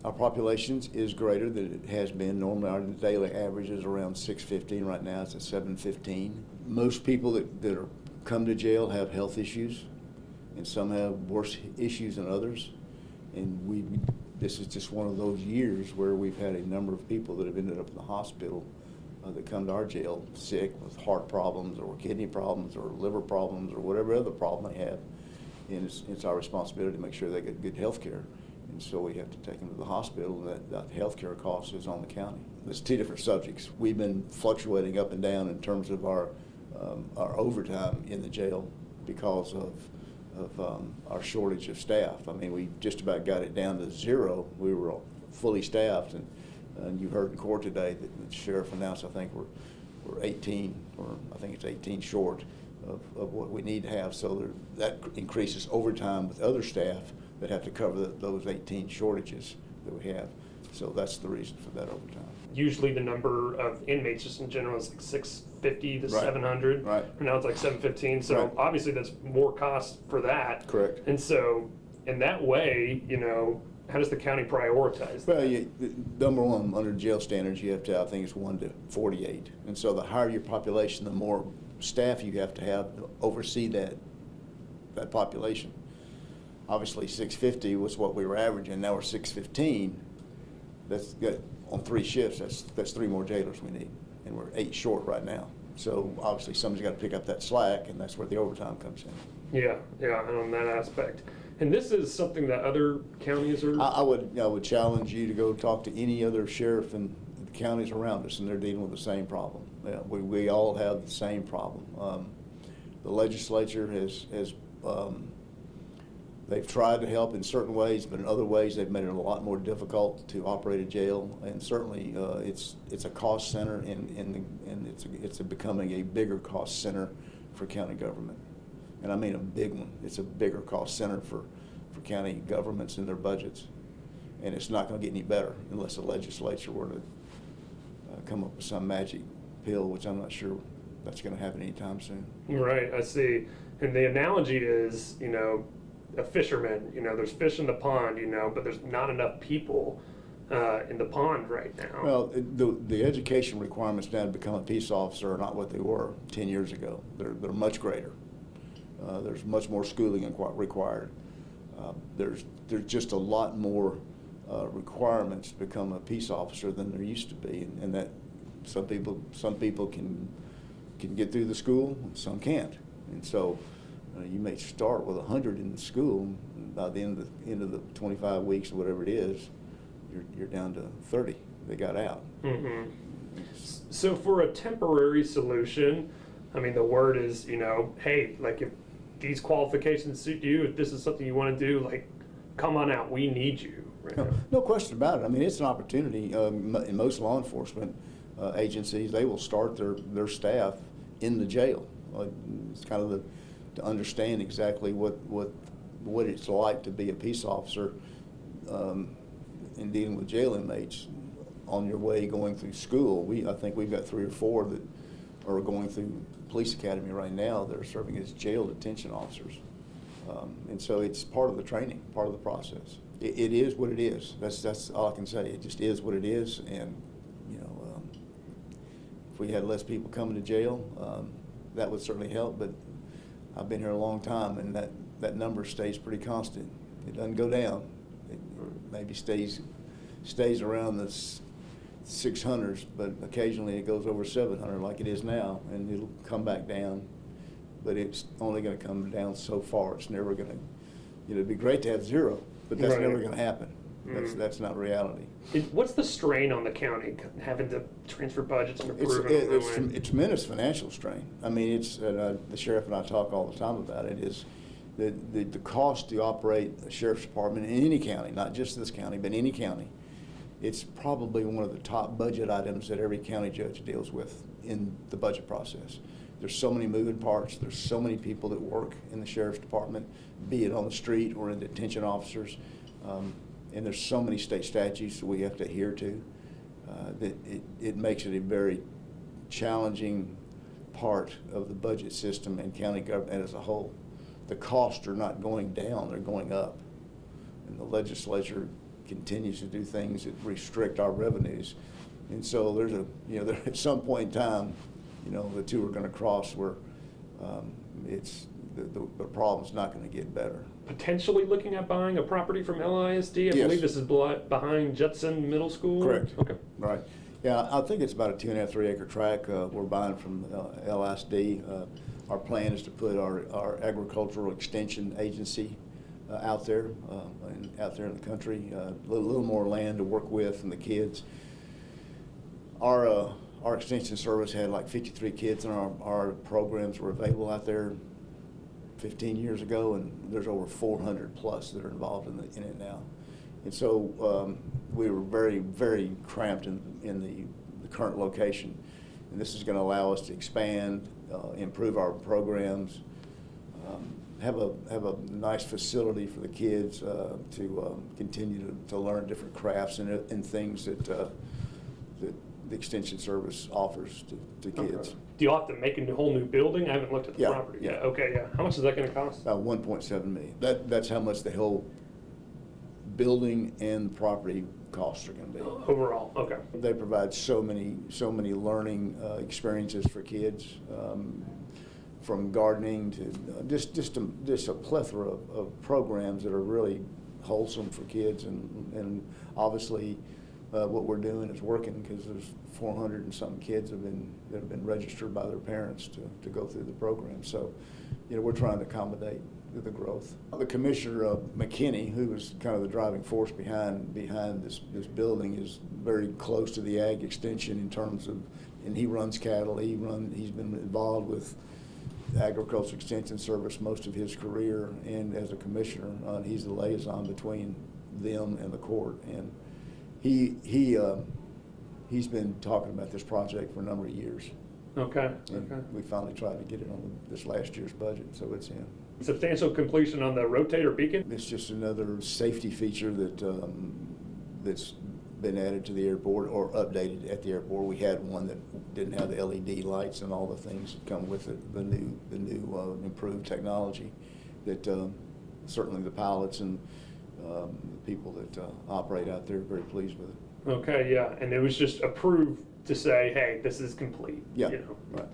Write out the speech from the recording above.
Our population is greater than it has been. Normally our daily average is around 615. Right now it's at 715. Most people that come to jail have health issues, and some have worse issues than others. And this is just one of those years where we've had a number of people that have ended up in the hospital that come to our jail sick with heart problems or kidney problems or liver problems or whatever other problem they have. And it's our responsibility to make sure they get good health care. And so we have to take them to the hospital, and that health care cost is on the county. There's two different subjects. We've been fluctuating up and down in terms of our overtime in the jail because of our shortage of staff. I mean, we just about got it down to zero. We were fully staffed, and you heard in court today that the sheriff announced, I think we're 18, or I think it's 18 short of what we need to have. So that increases overtime with other staff that have to cover those 18 shortages that we have. So that's the reason for that overtime. Usually the number of inmates just in general is like 650 to Right. 700. Right. And now it's like 715. So Right. obviously that's more cost for that. Correct. And so in that way, how does the county prioritize that? Well, number one, under jail standards, you have to, I think it's 1 to 48. And so the higher your population, the more staff you have to oversee that population. Obviously 650 was what we were averaging. Now we're 615. That's good. On 3 shifts, that's 3 more jailers we need. And we're 8 short right now. So obviously somebody's got to pick up that slack, and that's where the overtime comes in. Yeah, and on that aspect. And this is something that other counties are... I would challenge you to go talk to any other sheriff in the counties around us, and they're dealing with the same problem. Yeah, we all have the same problem. The legislature has they've tried to help in certain ways, but in other ways they've made it a lot more difficult to operate a jail. And certainly it's a cost center, and it's becoming a bigger cost center for county government. And I mean a big one. It's a bigger cost center for county governments and their budgets. And it's not going to get any better unless the legislature were to come up with some magic pill, which I'm not sure that's going to happen anytime soon. Right, I see. And the analogy is, a fisherman, there's fish in the pond, but there's not enough people in the pond right now. Well, the education requirements now to become a peace officer are not what they were 10 years ago. They're much greater. There's much more schooling required. There's just a lot more requirements to become a peace officer than there used to be, and that some people can get through the school, and some can't. And so you may start with 100 in the school, and by the end of the 25 weeks or whatever it is, you're down to 30. They got out. Mm-hmm. So for a temporary solution, I mean, the word is, hey, like if these qualifications suit you, if this is something you want to do, like, come on out, we need you. Right now. No question about it. I mean, it's an opportunity. In most law enforcement agencies, they will start their staff in the jail. It's kind of to understand exactly what it's like to be a peace officer in dealing with jail inmates on your way going through school. I think we've got 3 or 4 that are going through police academy right now. They're serving as jail detention officers. And so it's part of the training, part of the process. It is what it is. That's all I can say. It just is what it is. And if we had less people coming to jail, that would certainly help. But I've been here a long time, and that number stays pretty constant. It doesn't go down. It maybe stays around the 600s, but occasionally it goes over 700 like it is now, and it'll come back down. But it's only going to come down so far. It's never going to, it'd be great to have 0, but that's never going to happen. That's not reality. What's the strain on the county having to transfer budgets and approve It's tremendous financial strain. I mean, it's the sheriff and I talk all the time about it. Is the cost to operate a sheriff's department in any county, not just this county, but any county. It's probably one of the top budget items that every county judge deals with in the budget process. There's so many moving parts. There's so many people that work in the sheriff's department, be it on the street or in detention officers. And there's so many state statutes that we have to adhere to that it makes it a very challenging part of the budget system and county government as a whole. The costs are not going down, they're going up. And the legislature continues to do things that restrict our revenues. And so there's there, at some point in time, the two are going to cross where it's the problem's not going to get better. Potentially looking at buying a property from LISD. I Yes. believe this is behind Judson Middle School. Correct. Okay. Right. Yeah, I think it's about a 2.5, 3 acre tract we're buying from LISD. Our plan is to put our agricultural extension agency out there in the country. A little more land to work with and the kids. Our extension service had like 53 kids, and our programs were available out there 15 years ago, and there's over 400 plus that are involved in it now. And so we were very, very cramped in the current location, and this is going to allow us to expand, improve our programs, have a nice facility for the kids to continue to learn different crafts and things that the Extension Service offers to kids. Okay. Do you have to make a whole new building? I haven't looked at the Yeah, property yeah. yet. Okay, yeah. How much is that going to cost? About 1.7 million. That's how much the whole building and property costs are going to be. Overall, okay. They provide so many learning experiences for kids, from gardening to just a plethora of programs that are really wholesome for kids, and obviously what we're doing is working, because there's 400 and some kids that have been registered by their parents to go through the program. So, we're trying to accommodate the growth. The Commissioner McKinney, who was kind of the driving force behind this building, is very close to the ag extension in terms of, and he runs cattle. He's been involved with the Agricultural Extension Service most of his career, and as a commissioner, he's the liaison between them and the court. And he's been talking about this project for a number of years. Okay. And Okay. we finally tried to get it on this last year's budget, so it's in. Substantial completion on the rotator beacon? It's just another safety feature that's been added to the airport or updated at the airport. We had one that didn't have the LED lights and all the things that come with it, the new improved technology that certainly the pilots and the people that operate out there are very pleased with it. Okay, yeah. And it was just approved to say, hey, this is complete. Yeah, You know? right.